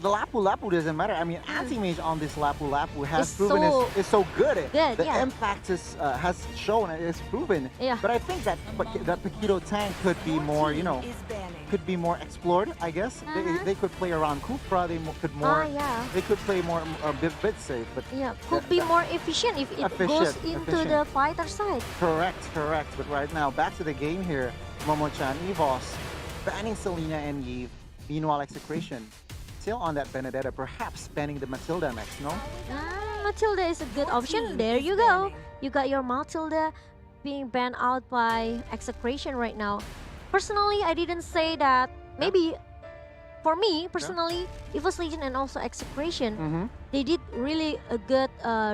the Lapu Lapu doesn't matter. I mean, anti-mage on this Lapu Lapu has It's proven so is so good. good, The yeah. impact has shown and it's proven. Yeah. But I think that Paquito tank could be more, could be more explored. I guess they could play around Kufra. Could more. Yeah. They could play more a bit safe. But Yeah, could be more efficient if it goes into the fighter side. Correct. But right now, back to the game here. Momo-chan, Evos, banning Selena and Eve. Meanwhile, Execration still on that Benedetta, perhaps banning the Matilda next, no? Matilda is a good option. There you go. You got your Matilda being banned out by Execration right now. Personally, I didn't say that. Maybe for me, personally, Evos Legion and also Execration, they did really a good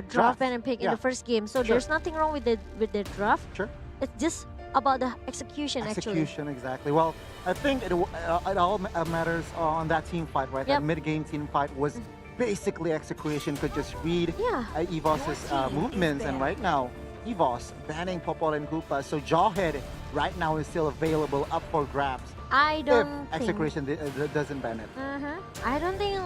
draft ban and pick in the first game. So there's nothing wrong with the draft. Sure. It's just about the execution, actually. Exactly. Well, I think it all matters on that team fight, right? That mid-game team fight was basically Execration could just read Evos' movements, and right now, Evos banning Popol and Koopa, so Jawhead right now is still available, up for grabs. I don't if Execration doesn't ban it. I don't think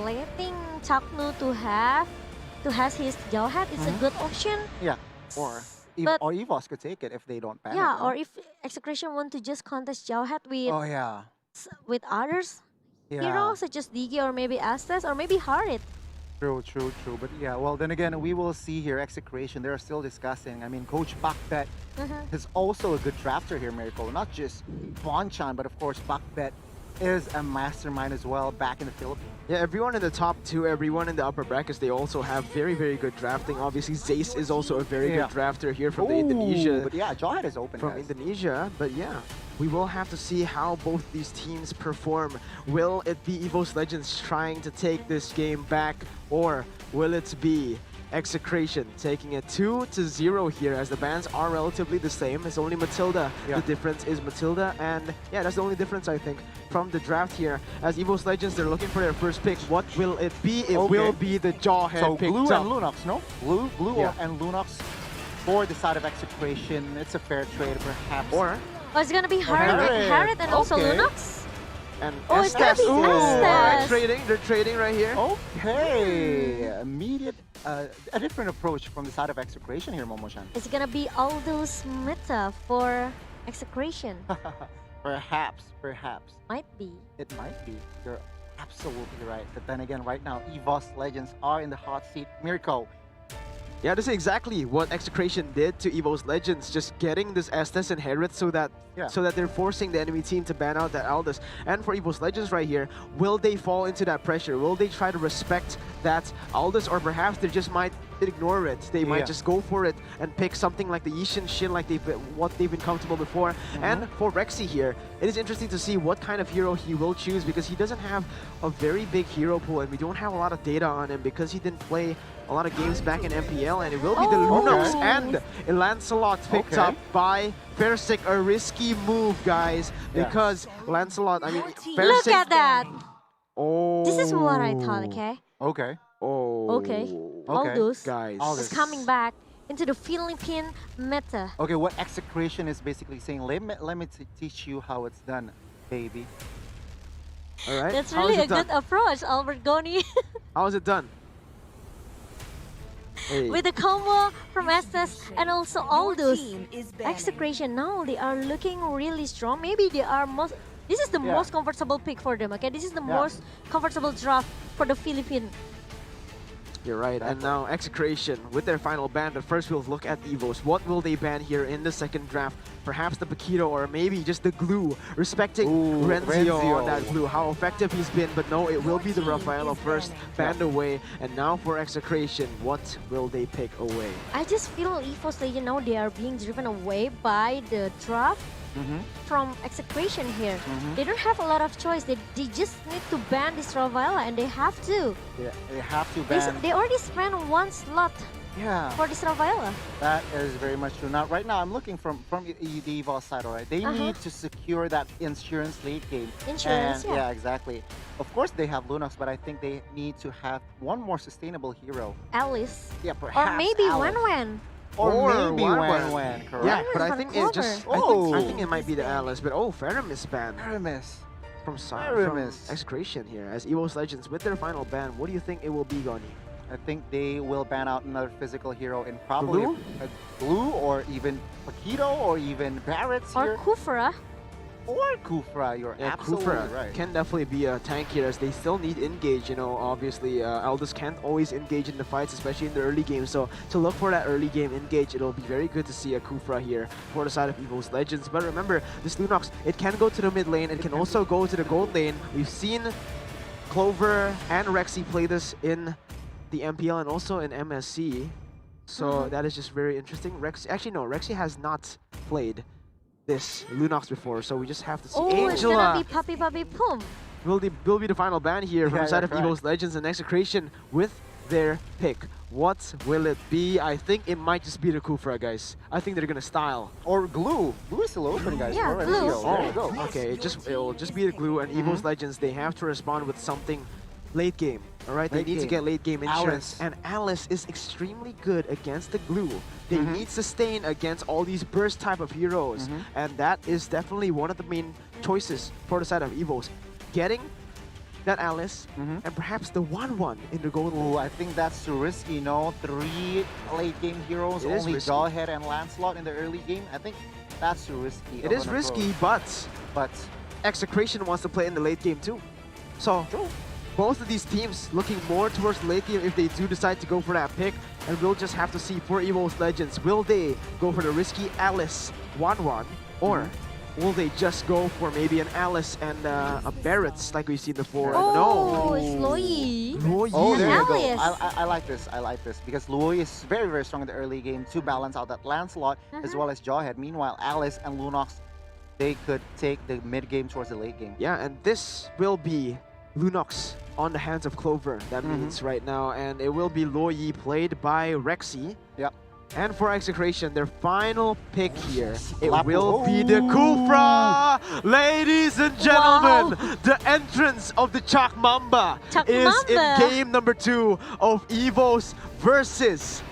letting Chaknu to has his Jawhead is a good option. Yeah, or Evos could take it if they don't ban it. Yeah, or if Execration want to just contest Jawhead with others heroes such as Digi or maybe Estes or maybe Harit. True. But yeah, well, then again, we will see here Execration. They're still discussing. I mean, Coach Bakbet is also a good drafter here, Miracle. Not just Bonchan, but of course, Bakbet is a mastermind as well back in the Philippines. Yeah, everyone in the top two, everyone in the upper brackets, they also have very, very good drafting. Obviously, Zace is also a very good drafter here from the Indonesia. But yeah, Jawhead is open, from Indonesia. But yeah, we will have to see how both these teams perform. Will it be Evos Legends trying to take this game back, or will it be Execration taking it 2-0 here, as the bans are relatively the same. It's only Matilda. The difference is Matilda, and yeah, that's the only difference, I think, from the draft here. As Evos Legends, they're looking for their first pick. What will it be? It will be the Jawhead so picked Blue up. and Lunox, no? Blue and Lunox for the side of Execration. It's a fair trade, perhaps. Or it's gonna be Harit and also Lunox. And it's gonna be Estes. They're trading right here. Okay, immediate, a different approach from the side of Execration here, Momo-chan. It's gonna be Aldous meta for Execration. Perhaps. Might be. It might be. You're absolutely right. But then again, right now, Evos Legends are in the hot seat. Mirko. Yeah, this is exactly what Execration did to Evos Legends, just getting this Estes and Harit so that they're forcing the enemy team to ban out that Aldous. And for Evos Legends right here, will they fall into that pressure? Will they try to respect that Aldous, or perhaps they just might ignore it? They might just go for it and pick something like the Yishin Shin, like what they've been comfortable before. And for Rexy here, it is interesting to see what kind of hero he will choose, because he doesn't have a very big hero pool, and we don't have a lot of data on him because he didn't play a lot of games back in MPL, and it will be the Lunox and Lancelot picked up by Fersik. A risky move, guys, because Lancelot, I mean, Fersik... Look at that! Oh. This is what I thought, okay? Okay. Aldous guys is coming back into the Philippine meta. Okay, what Execration is basically saying, let me teach you how it's done, baby. Alright. That's really a good approach, Albert Goni. How is it done? Hey. With the combo from Estes and also Aldous. Execration now, they are looking really strong. Maybe they are this is the most comfortable pick for them, okay? This is the most comfortable draft for the Philippine. You're right, and now Execration with their final ban, but first we'll look at Evos. What will they ban here in the second draft? Perhaps the Paquito, or maybe just the glue, respecting Renzio on that glue, how effective he's been, but no, it will be the Rafaelo first, banned away, and now for Execration, what will they pick away? I just feel Evos Legend now, they are being driven away by the draft from Execration here. They don't have a lot of choice. They just need to ban this Rafaela, and they have to. Yeah, they have to ban. They already spent one slot for this Rafaela. That is very much true. Now, right now, I'm looking from the Evos side, all right? They need to secure that insurance late game. Insurance, yeah, exactly. Of course, they have Lunox, but I think they need to have one more sustainable hero. Alice. Yeah, perhaps Or maybe Alice. Wen. Or maybe Wen, correct? Yeah, but I think it's just... I think it might be the Alice, but Ferrum is banned. from Pyramus. Execration here as Evos Legends with their final ban. What do you think it will be, Goni? I think they will ban out another physical hero in probably Blue or even Paquito or even Barrett's Or here. Kufra. Or Kufra, you're absolutely Kufra right. can definitely be a tank here as they still need engage. You know, obviously Aldous can't always engage in the fights, especially in the early game. So to look for that early game engage, it'll be very good to see a Kufra here for the side of Evos Legends. But remember, this Lunox, it can go to the mid lane, it can also go to the gold lane. We've seen Clover and Rexy play this in the MPL and also in MSC. So that is just very interesting. Rexy has not played this Lunox before, so we just have to see. Oh, Angela it's gonna be Puppy Pum. will be the final ban here from the side of Evos Legends and Execration with their pick. What will it be? I think it might just be the Kufra, guys. I think they're gonna style. Or Glue. Glue is still open, guys. Yeah, Or Glue. MCO. There you go. Okay, it'll just be the Glue and Evos Legends. They have to respond with something late game. All right, they need to get late game insurance. And Alice is extremely good against the Glue. They need sustain against all these burst type of heroes. And that is definitely one of the main choices for the side of Evos. Getting that Alice and perhaps the 1-1 in the gold lane. Ooh, I think that's too risky, no? 3 late game heroes, only Jawhead and Lancelot in the early game. I think that's too risky. It is risky, but Execration wants to play in the late game too. So both of these teams looking more towards the late game if they do decide to go for that pick. And we'll just have to see for Evos Legends, will they go for the risky Alice 1-1 or will they just go for maybe an Alice and a Barrett's like we've seen before? Oh, it's Loi. Oh, there you go. Alice. I like this. I like this because Loi is very, very strong in the early game to balance out that Lancelot as well as Jawhead. Meanwhile, Alice and Lunox, they could take the mid game towards the late game. Yeah, and this will be Lunox on the hands of Clover, that means right now, and it will be Loi played by Rexy. Yep. And for Execration, their final pick here, it will be the Kufra! Ladies and gentlemen, the entrance of the Chak Mamba is in game number 2 of Evos versus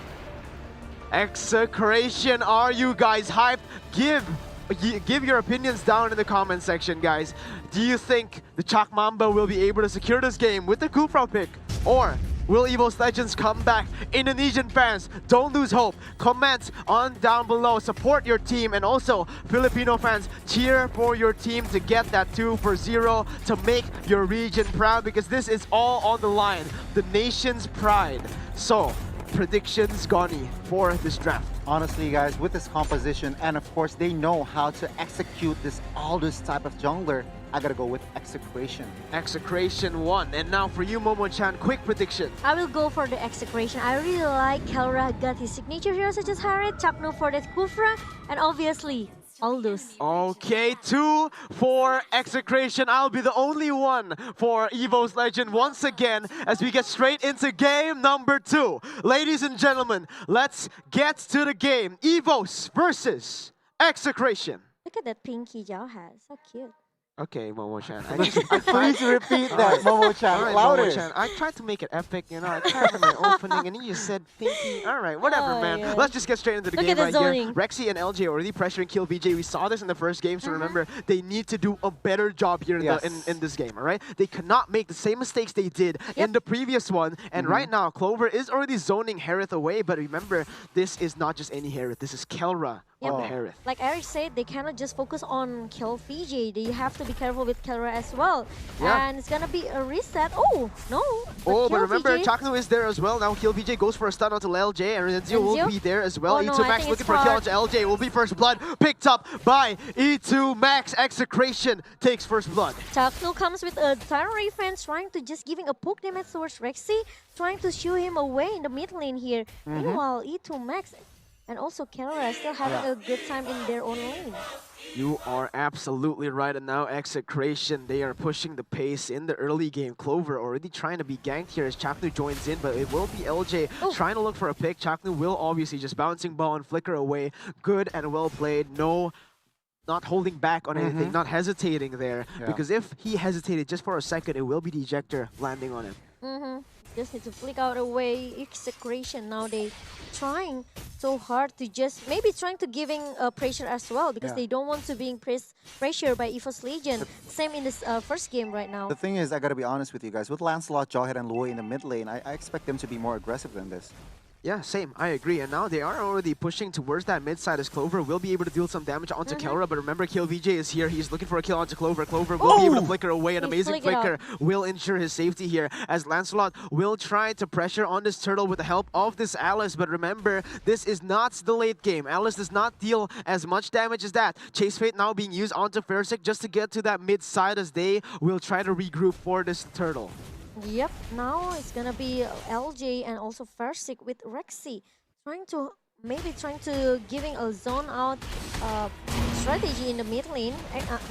Execration. Are you guys hyped? Give your opinions down in the comment section, guys. Do you think the Chak Mamba will be able to secure this game with the Kufra pick? Or will Evos Legends come back? Indonesian fans, don't lose hope. Comment on down below. Support your team. And also, Filipino fans, cheer for your team to get that 2-0 to make your region proud, because this is all on the line. The nation's pride. So, predictions, Goni, for this draft. Honestly, guys, with this composition, and of course, they know how to execute all this type of jungler, I gotta go with Execration. Execration 1. And now for you, Momo-chan, quick prediction. I will go for the Execration. I really like Kelra, got his signature heroes such as Harriet, Chakno for that Kufra, and obviously Aldous. Okay, 2 for Execration. I'll be the only one for Evos Legend once again as we get straight into game number 2. Ladies and gentlemen, let's get to the game. Evos versus Execration. Look at that pinky Jao has. So cute. Okay, Momo-chan. Please repeat that, Momo-chan, Alright, louder. Momo-chan, I tried to make it epic, you know. I tried in my opening, and you said pinky. Alright, whatever, man. Yeah. Let's just get straight into the Look game at the right zoning. here. Rexy and LJ already pressuring Kill VJ. We saw this in the first game, so remember, they need to do a better job here in this game, alright? They cannot make the same mistakes they did in the previous one. And right now, Clover is already zoning Harith away, but remember, this is not just any Harith. This is Kelra on the Harith. Like Eric said, they cannot just focus on Kill Fiji. They have to be careful with Kelra as well. Yeah. And it's gonna be a reset. Oh, no. But remember, Chakno is there as well. Now Kill VJ goes for a stun onto LJ, and Renzio will be there as well. Oh, no, E2 Max looking for a kill onto LJ. Will be first blood picked up by E2 Max. Execration takes first blood. Chakno comes with a Tyrant Defense, trying to just giving a poke damage towards Rexy, trying to shoo him away in the mid lane here. Meanwhile, E2 Max and also Kelra still having a good time in their own lane. You are absolutely right, and now Execration, they are pushing the pace in the early game. Clover already trying to be ganked here as Chaknu joins in, but it will be LJ trying to look for a pick. Chaknu will obviously just bouncing ball and flicker away. Good and well played. No, not holding back on anything, not hesitating there. Because if he hesitated just for a second, it will be the ejector landing on him. Just need to flick out away. Execration now they trying so hard to just maybe trying to giving pressure as well because they don't want to being pressure by Evos Legion. Same in this first game right now. The thing is, I gotta be honest with you guys. With Lancelot, Jawhead, and Luo in the mid lane, I expect them to be more aggressive than this. Yeah, same. I agree. And now they are already pushing towards that mid side as Clover will be able to deal some damage onto Kelra. But remember, Kill VJ is here. He's looking for a kill onto Clover. Clover will be able to flicker away. An amazing flicker will ensure his safety here as Lancelot will try to pressure on this turtle with the help of this Alice. But remember, this is not the late game. Alice does not deal as much damage as that. Chase Fate now being used onto Fersik just to get to that mid side as they will try to regroup for this turtle. Yep, now it's gonna be LJ and also Fersik with Rexy trying to giving a zone out strategy in the mid lane.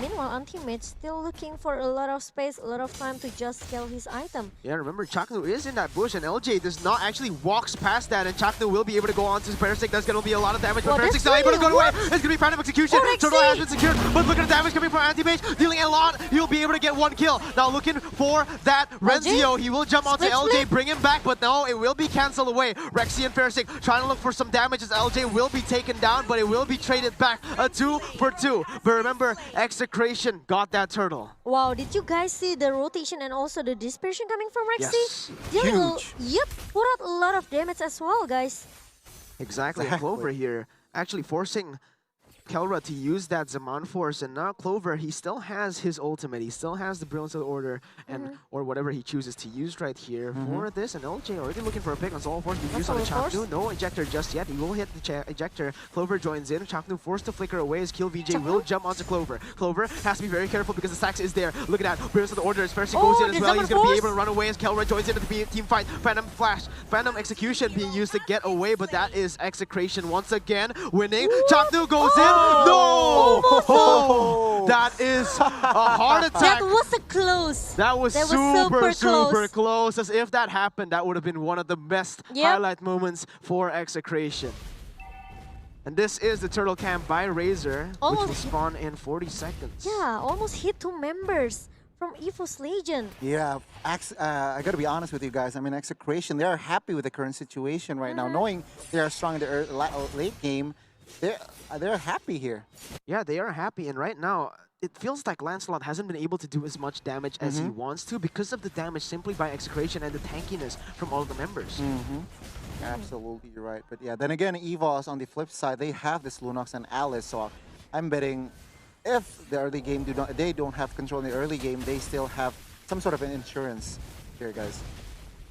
Meanwhile, Ultimate still looking for a lot of space, a lot of time to just kill his item. Yeah, remember Chaknu is in that bush and LJ does not actually walks past that and Chaknu will be able to go on to Fersik. That's going to be a lot of damage, but Fersik's not able to go away. It's going to be Phantom Execution. Turtle has been secured, but look at the damage coming from Anti-Mage, dealing a lot. He'll be able to get one kill. Now looking for that Renzio. He will jump onto LJ, bring him back, but no, it will be cancelled away. Rexy and Fersik trying to look for some damage as LJ will be taken down, but it will be traded back. A 2-for-2. But remember, Execration got that turtle. Wow, did you guys see the rotation and also the dispersion coming from Rexy? Yes. Huge. Yep, put out a lot of damage as well, guys. Exactly. Clover here actually forcing Kelra to use that Zaman Force, and now Clover, he still has his ultimate, he still has the Brilliance of the Order, and or whatever he chooses to use right here for this, and LJ already looking for a pick on Soul Force, being used on the Chaknu, no ejector just yet, he will hit the ejector, Clover joins in, Chaknu forced to flicker away as Kill VJ will jump onto Clover. Clover has to be very careful because the Sax is there, look at that, Brilliance of the Order, as Fersik goes in as well, he's going to be able to run away as Kelra joins into the team fight, Phantom Flash, Phantom Execution being used to get away, but that is Execration once again, winning, Chaknu goes in, no! Oh, that is a heart attack. That was a close. That was super close. As if that happened, that would have been one of the best highlight moments for Execration. And this is the Turtle Camp by Razor, which will spawn in 40 seconds. Yeah, almost hit 2 members from Evos Legion. Yeah, I gotta be honest with you guys. I mean, Execration, they are happy with the current situation right now, knowing they are strong in the late game. They're happy here. Yeah, they are happy, and right now it feels like Lancelot hasn't been able to do as much damage as he wants to because of the damage simply by Execration and the tankiness from all the members. Absolutely, you're right. But yeah, then again, Evos on the flip side, they have this Lunox and Alice, so I'm betting if the early game they don't have control in the early game, they still have some sort of an insurance here, guys.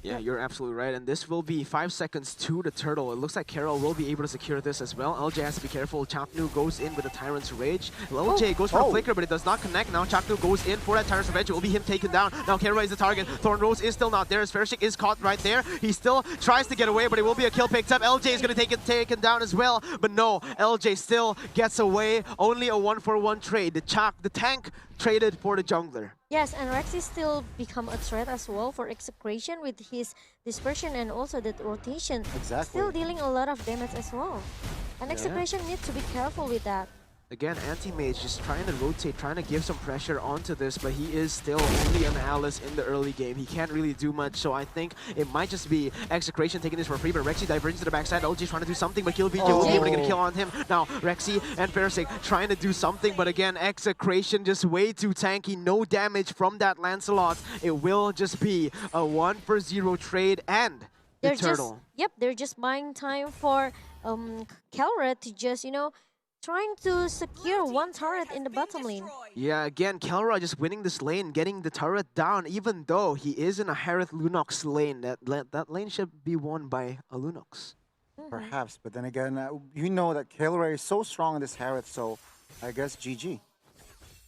Yeah, you're absolutely right. And this will be 5 seconds to the turtle. It looks like Carol will be able to secure this as well. LJ has to be careful. Chaknu goes in with the Tyrant's Rage. LJ goes for a flicker, but it does not connect. Now Chaknu goes in for that Tyrant's Revenge. It will be him taken down. Now Carol is the target. Thorn Rose is still not there as Fersik is caught right there. He still tries to get away, but it will be a kill picked up. LJ is going to take it taken down as well. But no, LJ still gets away. Only a 1-for-1 trade. The tank traded for the jungler. Yes, and Rexy still become a threat as well for Execration with his dispersion and also that rotation. Exactly. Still dealing a lot of damage as well. And Execration needs to be careful with that. Again, Anti-Mage just trying to rotate, trying to give some pressure onto this, but he is still only an Alice in the early game. He can't really do much, so I think it might just be Execration taking this for free, but Rexy diverges to the backside. LG trying to do something, but Kill VJ will be able to get a kill on him. Now, Rexy and Fersik trying to do something, but again, Execration just way too tanky. No damage from that Lancelot. It will just be a 1-for-0 trade and the turtle. They're just buying time for Kelra to just, trying to secure one turret in the bottom lane. Yeah, again, Kelra just winning this lane, getting the turret down, even though he is in a Harith Lunox lane. That lane should be won by a Lunox. Perhaps, but then again, you know that Kelra is so strong in this Harith, so I guess GG.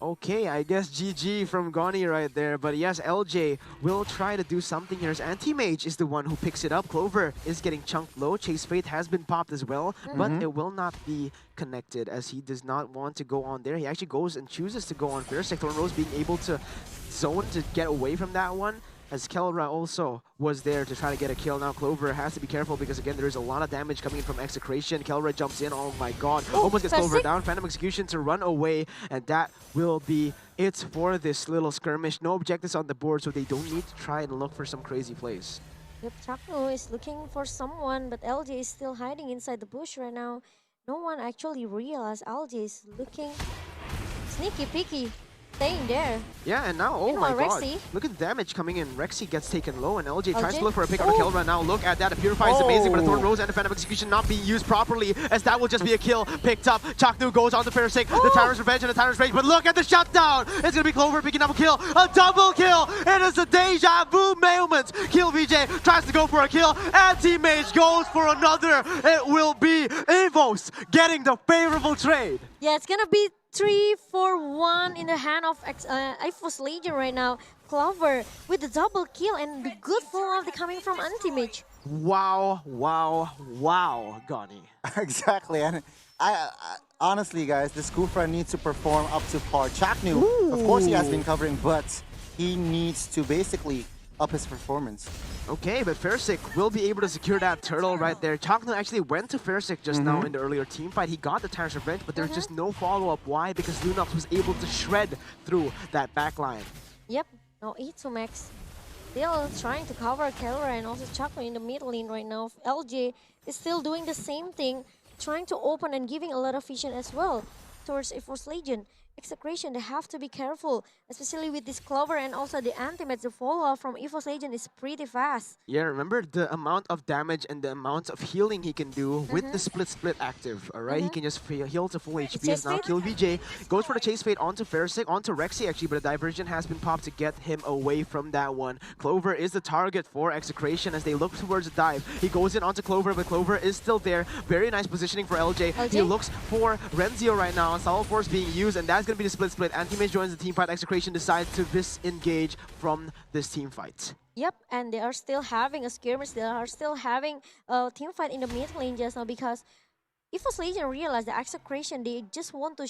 Okay, I guess GG from Goni right there. But yes, LJ will try to do something here as Anti-Mage is the one who picks it up. Clover is getting chunked low. Chase Fate has been popped as well, but it will not be connected as he does not want to go on there. He actually goes and chooses to go on Fersik. Thorn Rose being able to zone to get away from that one, as Kelra also was there to try to get a kill. Now Clover has to be careful because again there is a lot of damage coming in from Execration. Kelra jumps in, oh my god, almost gets Clover down. Phantom Execution to run away, and that will be it for this little skirmish. No objectives on the board, so they don't need to try and look for some crazy plays. Yep, Chakno is looking for someone, but LJ is still hiding inside the bush right now. No one actually realized LJ is looking sneaky peeky, staying there. Yeah, and now, oh my god, look at the damage coming in. Rexy gets taken low, and LJ tries to look for a pick on a kill right now. Look at that, the Purify is amazing, but the Thorn Rose and the Phantom Execution not being used properly, as that will just be a kill picked up. Chaknu goes on to Fairsick, the Tyrant's Revenge and the Tyrant's Rage, but look at the shutdown! It's gonna be Clover picking up a kill, a double kill! It is a deja vu moment! Kill VJ tries to go for a kill, and Teammate goes for another. It will be Evos getting the favorable trade. Yeah, it's gonna be 3-4-1 in the hand of Evos Legion right now. Clover with the double kill and the good follow-up coming from Anti-Mage. Wow, wow, wow, Gani. Exactly, and I honestly, guys, this Kufra needs to perform up to par. Chaknu, of course, he has been covering, but he needs to basically up his performance. Okay, but Fairsick will be able to secure that turtle right there. Chaknu actually went to Fairsick just now in the earlier team fight. He got the Tyrant's Revenge, but there's just no follow-up. Why? Because Lunox was able to shred through that backline. Yep, now E2Max still trying to cover Kelra and also Chaknu in the mid lane right now. LJ is still doing the same thing, trying to open and giving a lot of vision as well towards Evos Legion. Execration, they have to be careful, especially with this Clover and also the Anti-Mage. The follow-up from Evos Legion is pretty fast. Yeah, remember the amount of damage and the amount of healing he can do with the split active, alright? He can just heal to full HP as now Kill VJ. Goes for the Chase Fade onto Fairsick, onto Rexy actually, but a diversion has been popped to get him away from that one. Clover is the target for Execration as they look towards the dive. He goes in onto Clover, but Clover is still there. Very nice positioning for LJ. He looks for Renzio right now, and Salvo Force being used, and that's going to be the split. Anti-Mage joins the team fight. Execration decides to disengage from this team fight. Yep, and they are still having a skirmish. They are still having a team fight in the mid lane just now because Evos Legion realized the Execration, they just want to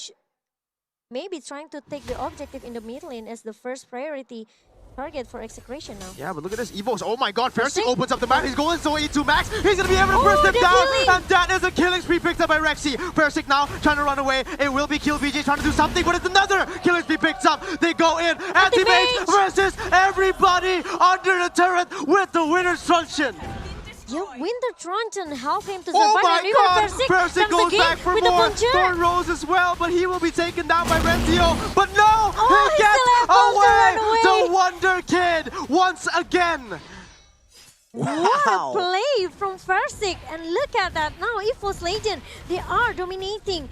maybe trying to take the objective in the mid lane as the first priority target for Execration now. Yeah, but look at this Evos. Oh my god, Fairsick opens up the map. He's going so E2 Max. He's going to be able to burst him down. And that is a killing spree picked up by Rexy. Fairsick now trying to run away. It will be Kill VJ trying to do something, but it's another killing spree picked up. They go in. Anti-Mage versus everybody under the turret with the Winter's Truncheon. Yeah, Winter Truncheon help him to survive. Oh my god! Fairsick goes back for with more. Thorn Rose as well, but he will be taken down by Renzio. But no! He gets away! The Wonder Kid once again! What a play from Fairsick. And look at that now, Evos Legion, they are dominating.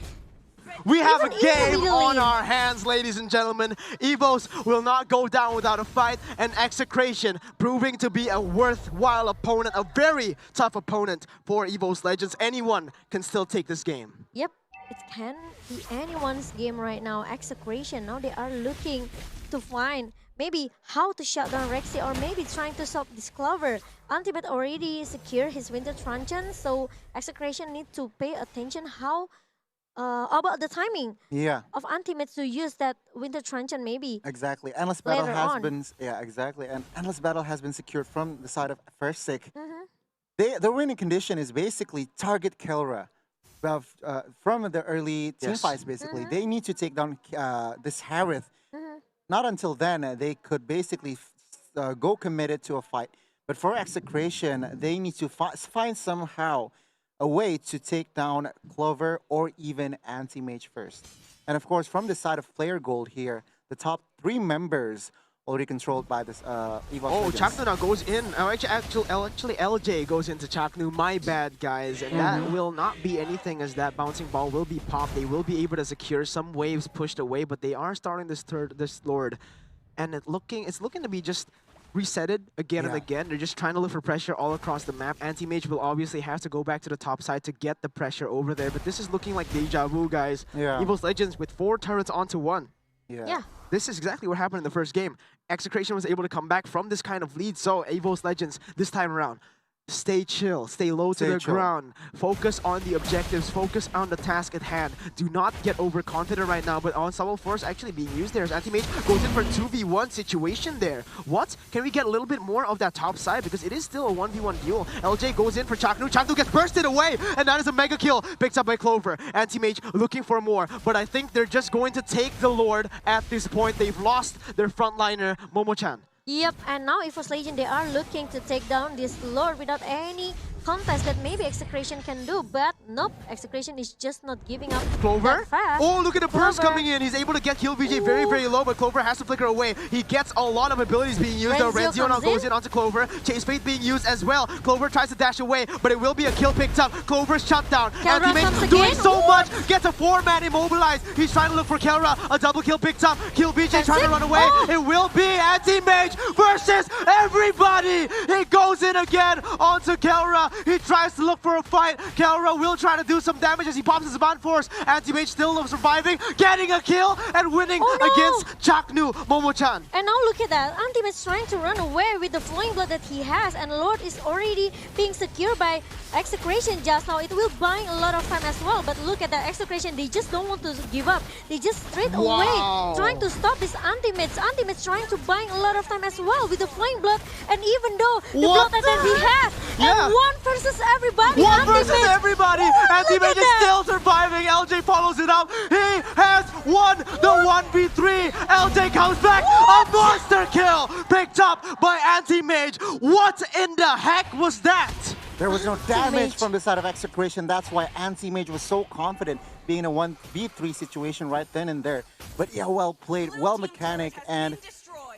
We have a game on our hands, ladies and gentlemen. Evos will not go down without a fight, and Execration proving to be a worthwhile opponent, a very tough opponent for Evos Legends. Anyone can still take this game. Yep, it can be anyone's game right now. Execration, now they are looking to find maybe how to shut down Rexy or maybe trying to stop this Clover. Anti-Mage already secured his Winter Truncheon, so Execration need to pay attention how about the timing of Anti-Mage to use that Winter Truncheon maybe. Exactly. Endless Battle has been and Endless Battle has been secured from the side of Fairsick. The winning condition is basically target Kelra. From the early team fights, basically. They need to take down this Harith. Not until then, they could basically go committed to a fight. But for Execration, they need to find somehow a way to take down Clover or even Anti-Mage first. And of course, from the side of Player Gold here, the top 3 members already controlled by this Evos. Chaknu now goes in. Actually, LJ goes into Chaknu. My bad, guys. And that will not be anything as that bouncing ball will be popped. They will be able to secure some waves pushed away, but they are starting this Lord. And it's looking to be just resetted again and again. They're just trying to look for pressure all across the map. Anti-Mage will obviously have to go back to the top side to get the pressure over there. But this is looking like deja vu, guys. Evos Legends with 4 turrets onto 1. This is exactly what happened in the first game. Execration was able to come back from this kind of lead. So Evos Legends this time around, stay chill, stay low to the ground, focus on the objectives, focus on the task at hand. Do not get overconfident right now, but Ensemble Force actually being used there as Anti-Mage goes in for a 2v1 situation there. What? Can we get a little bit more of that top side? Because it is still a 1v1 duel. LJ goes in for Chaknu. Chaknu gets bursted away, and that is a mega kill picked up by Clover. Anti-Mage looking for more, but I think they're just going to take the Lord at this point. They've lost their frontliner, Momo-chan. Yep, and now Evos Legend, they are looking to take down this Lord without any contest that maybe Execration can do, but nope, Execration is just not giving up Clover? that fast. Oh, look at the burst Clover. coming in. He's able to get Kill VJ very, very low, but Clover has to flicker away. He gets a lot of abilities being used. Renzio now goes in onto Clover. Chase Fate being used as well. Clover tries to dash away, but it will be a kill picked up. Clover's shut down. Anti-Mage doing so much. Gets a 4-man immobilized. He's trying to look for Kelra. A double kill picked up. Kill VJ trying to run away. It will be Anti-Mage versus everybody. He goes in again onto Kelra. He tries to look for a fight. Kelra will try to do some damage as he pops his Band Force. Anti-Mage still surviving, getting a kill and winning against Chaknu Momo-chan. And now look at that. Anti-Mage trying to run away with the flowing blood that he has, and Lord is already being secured by Execration just now. It will buy a lot of time as well, but look at that Execration. They just don't want to give up. They just straight away trying to stop this Anti-Mage. Anti-Mage trying to buy a lot of time as well with the flowing blood, and even though the blood that he has, and one versus everybody. One versus everybody. Anti-Mage is still surviving. LJ follows it up. He has won the 1v3. LJ comes back. A monster kill picked up by Anti-Mage. What in the heck was that? There was no damage from the side of Execration. That's why Anti-Mage was so confident being in a 1v3 situation right then and there. But yeah, well played, well mechanic, and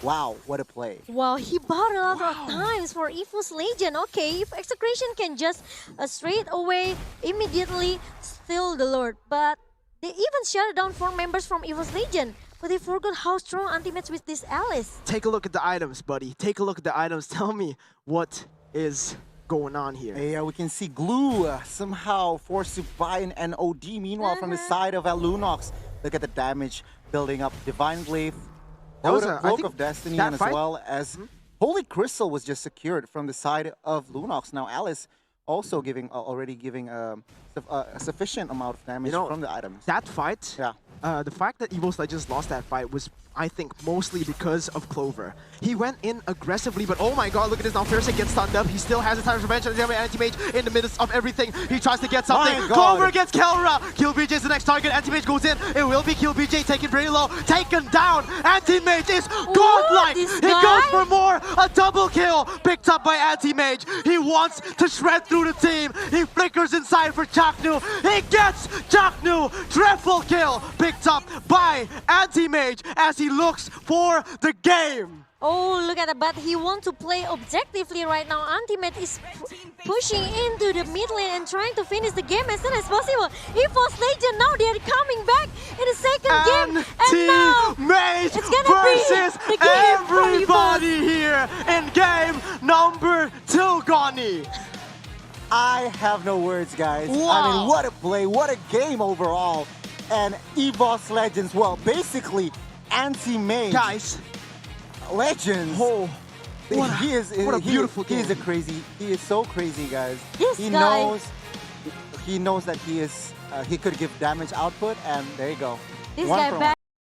wow, what a play. Wow, he bought a lot of times for Evos Legend. Okay, if Execration can just straight away, immediately steal the Lord. But they even shut down 4 members from Evos Legend. But they forgot how strong Anti-Mage with this Alice. Take a look at the items, buddy. Take a look at the items. Tell me what is going on here. Yeah, we can see Glue somehow forced to buy an NOD. Meanwhile, from the side of Lunox, look at the damage building up. Divine Glaive, Cloak of Destiny, and as well as Holy Crystal was just secured from the side of Lunox. Now Alice also already giving a sufficient amount of damage from the items. That fight, the fact that Evos Legends lost that fight was, I think, mostly because of Clover. He went in aggressively, but oh my god, look at this now. Fierce gets stunned up. He still has a time of revenge. Anti-Mage in the midst of everything. He tries to get something. Clover gets Kelra. Kill BJ is the next target. Anti-Mage goes in. It will be Kill BJ taken very low. Taken down. Anti-Mage is godlike. He goes for more. A double kill picked up by Anti-Mage. He wants to shred through the team. He flickers inside for Chaknu. He gets Chaknu. Triple kill picked up by Anti-Mage as he looks for the game. Oh, look at that, but he wants to play objectively right now. Anti-Mage is pushing into the mid lane and trying to finish the game as soon as possible. Evos Legend, now they're coming back in the second game. And now Anti-Mage it's gonna versus be the game everybody here in game number 2, Goni. I have no words, guys. Wow. I mean, what a play, what a game overall. And Evos Legends, well, basically, Anti-Mage. Guys. Legends. Oh, what a beautiful game. He is so crazy, guys. This he guy. knows that he could give damage output, and there you go. This One guy for back